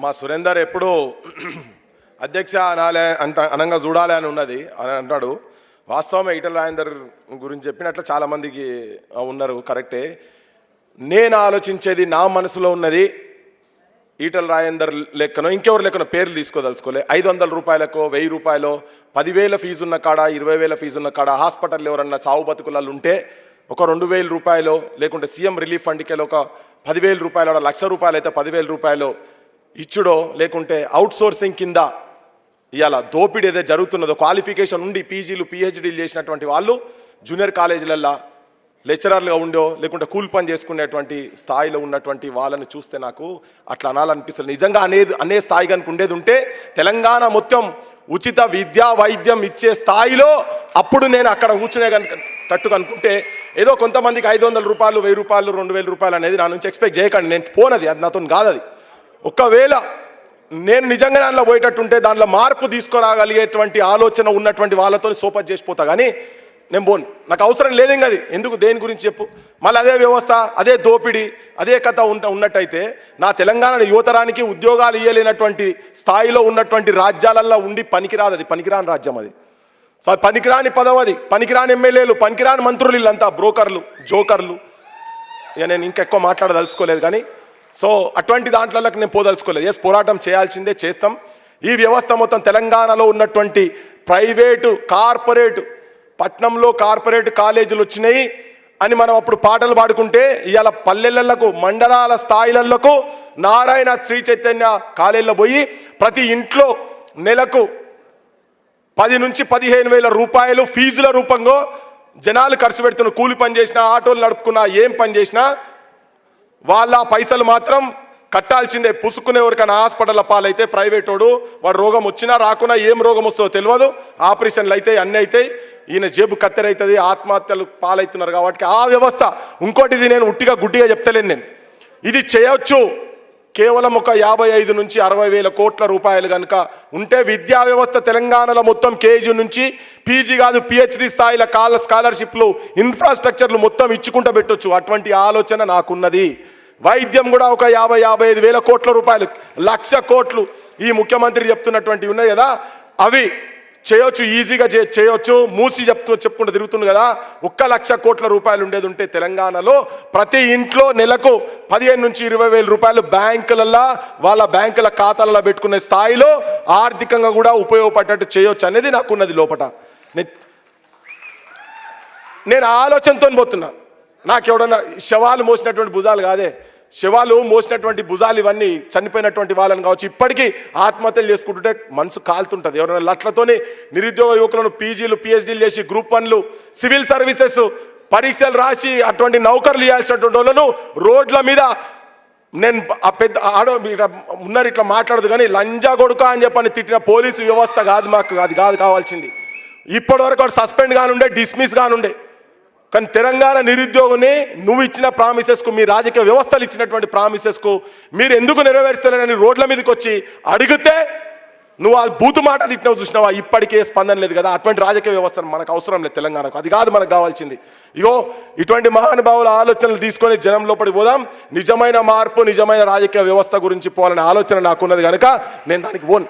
మా సురేందర్ ఎప్పుడు అధ్యక్ష అనాలే అనంగా చూడాలి అని ఉన్నది అని అంటాడు. వాస్తవమే, ఈటల రాజేందర్ గురించి చెప్పినట్లు చాలామందికి ఉన్నారు, కరెక్టే. నేను ఆలోచించేది నా మనసులో ఉన్నది ఈటల రాజేందర్ లెక్కనో ఇంకెవరు లెక్కనో పేర్లు తీసుకోదలుచుకోలే. 500 రూపాయలకో 1000 రూపాయలో 10,000 ఫీజు ఉన్న కాడ 20,000 ఫీజు ఉన్న కాడ హాస్పిటల్లో ఎవరన్నా సావు బతుకులలో ఉంటే ఒక 2,000 రూపాయలు, లేకుంటే సీఎం రిలీఫ్ ఫండ్కి ఒక 10,000 రూపాయలు, 1,00,000 రూపాయలు అయితే 10,000 రూపాయలు ఇచ్చుడో, లేకుంటే అవుట్ సోర్సింగ్ కింద ఇవాళ దోపిడీ ఏదైతే జరుగుతున్నదో, క్వాలిఫికేషన్ ఉండి పీజీలు పిహెచ్డీలు చేసినటువంటి వాళ్ళు జూనియర్ కాలేజీలల్లో లెక్చరర్లుగా ఉండో, లేకుంటే కూలి పని చేసుకునేటువంటి స్థాయిలో ఉన్నటువంటి వాళ్ళని చూస్తే నాకు అట్లా అనాలనిపిస్తుంది. నిజంగా అనే స్థాయి కనుక ఉండేది ఉంటే తెలంగాణ మొత్తం ఉచిత విద్యా వైద్యం ఇచ్చే స్థాయిలో అప్పుడు నేను అక్కడ కూర్చునే కనుక అనుకుంటే, ఏదో కొంతమందికి 500 రూపాయలు 1000 రూపాయలు 2,000 రూపాయలు అనేది నా నుంచి ఎక్స్పెక్ట్ చేయకండి. నేను పోనది, అది నాతో కాదు. అది ఒకవేళ నేను నిజంగా దాంట్లో పోయేటట్టుంటే దాంట్లో మార్పు తీసుకురాగలిగేటువంటి ఆలోచన ఉన్నటువంటి వాళ్ళతో సోపత్ చేసిపోతా, కానీ నేను పోను. నాకు అవసరం లేదు ఇంకా. అది ఎందుకు, దేని గురించి చెప్పు. మళ్ళీ అదే వ్యవస్థ, అదే దోపిడీ, అదే కథ ఉన్నట్టయితే నా తెలంగాణ యువతరానికి ఉద్యోగాలు ఇవ్వలేనటువంటి స్థాయిలో ఉన్నటువంటి రాజ్యాలల్లో ఉండి పనికిరాదు. అది పనికిరాని రాజ్యం. అది సో పనికిరాని పదవది, పనికిరాని ఎమ్మెల్యేలు, పనికిరాని మంత్రులు, వీళ్ళంతా బ్రోకర్లు, జోకర్లు. ఇక నేను ఇంకెక్కువ మాట్లాడదలుచుకోలేదు, కానీ సో అటువంటి దాంట్లోకి నేను పోదలుచుకోలేదు. ఎస్, పోరాటం చేయాల్సిందే, చేస్తాం. ఈ వ్యవస్థ మొత్తం తెలంగాణలో ఉన్నటువంటి ప్రైవేటు కార్పొరేట్, పట్నంలో కార్పొరేట్ కాలేజీలు వచ్చినాయి అని మనం అప్పుడు పాటలు పాడుకుంటే, ఇవాళ పల్లెలకు మండలాల స్థాయిలకు నారాయణ శ్రీ చైతన్య కాలేజీలో పోయి ప్రతి ఇంట్లో నెలకు 10 నుంచి 15,000 రూపాయలు ఫీజుల రూపంలో జనాలు ఖర్చు పెడుతున్న, కూలి పని చేసినా, ఆటోలు నడుపుకున్నా, ఏం పని చేసినా వాళ్ళ పైసలు మాత్రం కట్టాల్సిందే. పుసుకునే ఎవరికైనా హాస్పిటల్ పాలైతే ప్రైవేటోడు, వాడు రోగం వచ్చినా రాకున్నా, ఏం రోగం వస్తుందో తెలియదు, ఆపరేషన్లు అయితే అన్నీ అవుతాయి, ఈయన జేబు కత్తెరవుతుంది, ఆత్మహత్యలు పాలవుతున్నారు. కాబట్టి ఆ వ్యవస్థ. ఇంకోటి, ఇది నేను ఉట్టిగా గుడ్డిగా చెప్తలేను, నేను ఇది చేయొచ్చు. కేవలం ఒక 55 నుంచి 60,000 కోట్ల రూపాయలు కనుక ఉంటే విద్యా వ్యవస్థ తెలంగాణలో మొత్తం కేజీ నుంచి పీజీ కాదు పిహెచ్డి స్థాయిల స్కాలర్షిప్లు, ఇన్ఫ్రాస్ట్రక్చర్లు మొత్తం ఇచ్చుకుంటూ పెట్టొచ్చు. అటువంటి ఆలోచన నాకున్నది. వైద్యం కూడా ఒక 50-55,000 కోట్ల రూపాయలు, 1,00,000 కోట్లు ఈ ముఖ్యమంత్రి చెప్తున్నటువంటివి ఉన్నాయి కదా, అవి చేయొచ్చు, ఈజీగా చేయొచ్చు. మూసి చెప్పుకుంటూ తిరుగుతుంది కదా. 1,00,000 కోట్ల రూపాయలు ఉండేది ఉంటే తెలంగాణలో ప్రతి ఇంట్లో నెలకు 15 నుంచి 20,000 రూపాయలు బ్యాంకులలో వాళ్ళ బ్యాంకుల ఖాతాలలో పెట్టుకునే స్థాయిలో ఆర్థికంగా కూడా ఉపయోగపడేటట్టు చేయొచ్చు అనేది నాకున్నది లోపట. నేను ఆలోచనతో పోతున్నా. నాకు ఎవడన్నా శవాలు మోసినటువంటి భుజాలు కాదే, శవాలు మోసినటువంటి భుజాలు ఇవన్నీ చనిపోయినటువంటి వాళ్ళని కావచ్చు. ఇప్పటికీ ఆత్మహత్యలు చేసుకుంటుంటే మనసు కాలుతుంటుంది. ఎవరైనా లట్లతోని నిరుద్యోగ యువకులను పీజీలు పిహెచ్డీలు చేసి గ్రూప్ 1లు సివిల్ సర్వీసెస్ పరీక్షలు రాసి అటువంటి నౌకర్లు ఇవ్వాల్సినటువంటి వాళ్ళను రోడ్ల మీద, నేను ఆ పెద్ద ఉన్నారు ఇట్లా మాట్లాడదు కానీ లంజా కొడుక అని చెప్పని తిట్టిన పోలీసు వ్యవస్థ కాదు మాకు, అది కాదు కావాల్సింది. ఇప్పటివరకు వాడు సస్పెండ్ కానుండే, డిస్మిస్ కానుండే. కానీ తెలంగాణ నిరుద్యోగిని నువ్వు ఇచ్చిన ప్రామిసెస్కు, మీ రాజకీయ వ్యవస్థలు ఇచ్చినటువంటి ప్రామిసెస్కు మీరు ఎందుకు నెరవేర్చలేరని రోడ్ల మీదకి వచ్చి అడిగితే నువ్వు ఆ బూతు మాట తిట్టినవు చూసినావా, ఇప్పటికే స్పందన లేదు కదా. అటువంటి రాజకీయ వ్యవస్థను మనకు అవసరం లేదు తెలంగాణకు, అది కాదు మనకు కావాల్సింది. ఇగో ఇటువంటి మహానుభావుల ఆలోచనలు తీసుకొని జనం లోపలికి పోదాం. నిజమైన మార్పు, నిజమైన రాజకీయ వ్యవస్థ గురించి పోవాలనే ఆలోచన నాకున్నది కనుక నేను దానికి పోను.